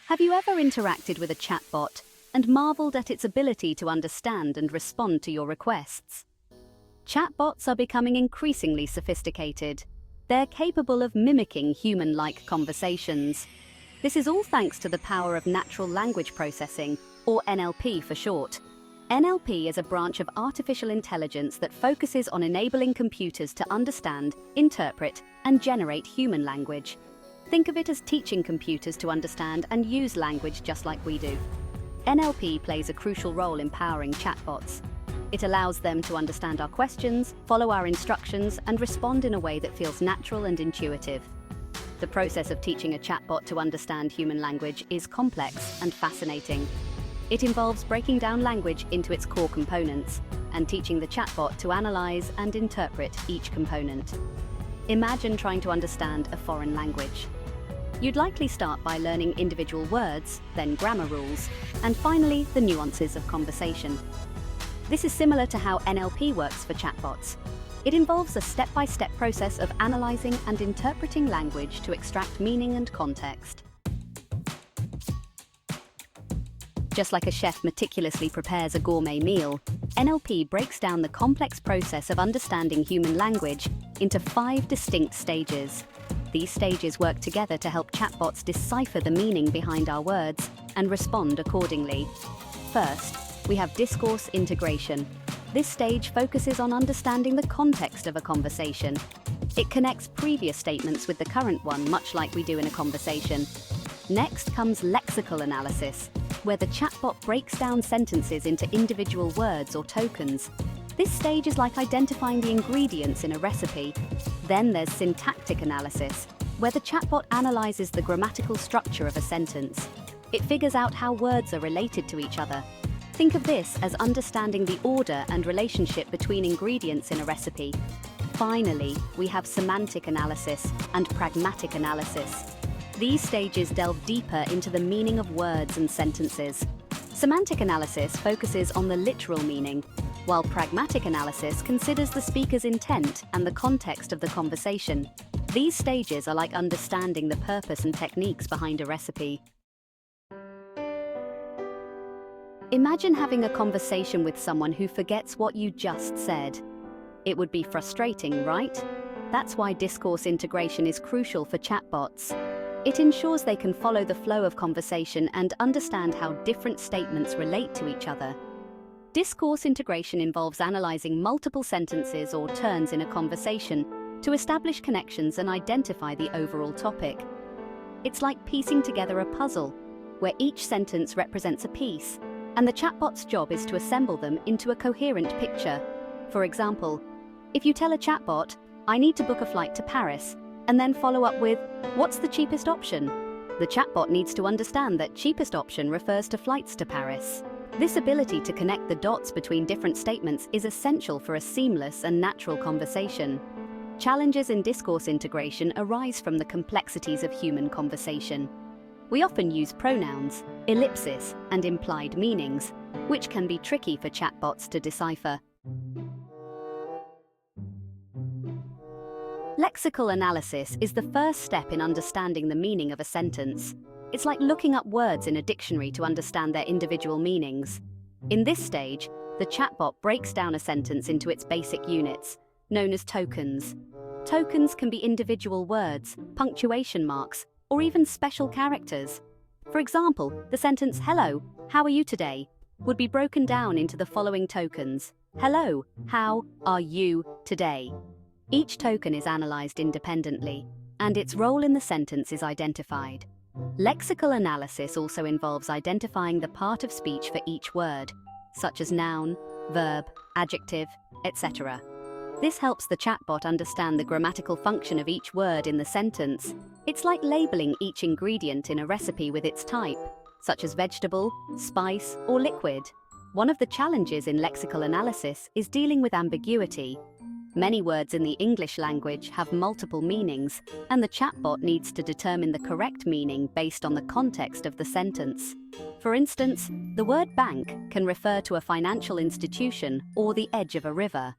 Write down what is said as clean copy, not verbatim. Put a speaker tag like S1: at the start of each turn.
S1: Have you ever interacted with a chatbot and marveled at its ability to understand and respond to your requests? Chatbots are becoming increasingly sophisticated. They're capable of mimicking human-like conversations. This is all thanks to the power of natural language processing, or NLP for short. NLP is a branch of artificial intelligence that focuses on enabling computers to understand, interpret, and generate human language. Think of it as teaching computers to understand and use language just like we do. NLP plays a crucial role in powering chatbots. It allows them to understand our questions, follow our instructions, and respond in a way that feels natural and intuitive. The process of teaching a chatbot to understand human language is complex and fascinating. It involves breaking down language into its core components and teaching the chatbot to analyze and interpret each component. Imagine trying to understand a foreign language. You'd likely start by learning individual words, then grammar rules, and finally the nuances of conversation. This is similar to how NLP works for chatbots. It involves a step-by-step process of analyzing and interpreting language to extract meaning and context. Just like a chef meticulously prepares a gourmet meal, NLP breaks down the complex process of understanding human language into 5 distinct stages. These stages work together to help chatbots decipher the meaning behind our words and respond accordingly. First, we have discourse integration. This stage focuses on understanding the context of a conversation. It connects previous statements with the current one, much like we do in a conversation. Next comes lexical analysis, where the chatbot breaks down sentences into individual words or tokens. This stage is like identifying the ingredients in a recipe. Then there's syntactic analysis, where the chatbot analyzes the grammatical structure of a sentence. It figures out how words are related to each other. Think of this as understanding the order and relationship between ingredients in a recipe. Finally, we have semantic analysis and pragmatic analysis. These stages delve deeper into the meaning of words and sentences. Semantic analysis focuses on the literal meaning, while pragmatic analysis considers the speaker's intent and the context of the conversation. These stages are like understanding the purpose and techniques behind a recipe. Imagine having a conversation with someone who forgets what you just said. It would be frustrating, right? That's why discourse integration is crucial for chatbots. It ensures they can follow the flow of conversation and understand how different statements relate to each other. Discourse integration involves analyzing multiple sentences or turns in a conversation to establish connections and identify the overall topic. It's like piecing together a puzzle, where each sentence represents a piece, and the chatbot's job is to assemble them into a coherent picture. For example, if you tell a chatbot, "I need to book a flight to Paris," and then follow up with, "What's the cheapest option?" The chatbot needs to understand that cheapest option refers to flights to Paris. This ability to connect the dots between different statements is essential for a seamless and natural conversation. Challenges in discourse integration arise from the complexities of human conversation. We often use pronouns, ellipses, and implied meanings, which can be tricky for chatbots to decipher. Lexical analysis is the first step in understanding the meaning of a sentence. It's like looking up words in a dictionary to understand their individual meanings. In this stage, the chatbot breaks down a sentence into its basic units, known as tokens. Tokens can be individual words, punctuation marks, or even special characters. For example, the sentence, "Hello, how are you today?" would be broken down into the following tokens. Hello, how are you today? Each token is analyzed independently, and its role in the sentence is identified. Lexical analysis also involves identifying the part of speech for each word, such as noun, verb, adjective, etc. This helps the chatbot understand the grammatical function of each word in the sentence. It's like labeling each ingredient in a recipe with its type, such as vegetable, spice, or liquid. One of the challenges in lexical analysis is dealing with ambiguity. Many words in the English language have multiple meanings, and the chatbot needs to determine the correct meaning based on the context of the sentence. For instance, the word bank can refer to a financial institution or the edge of a river.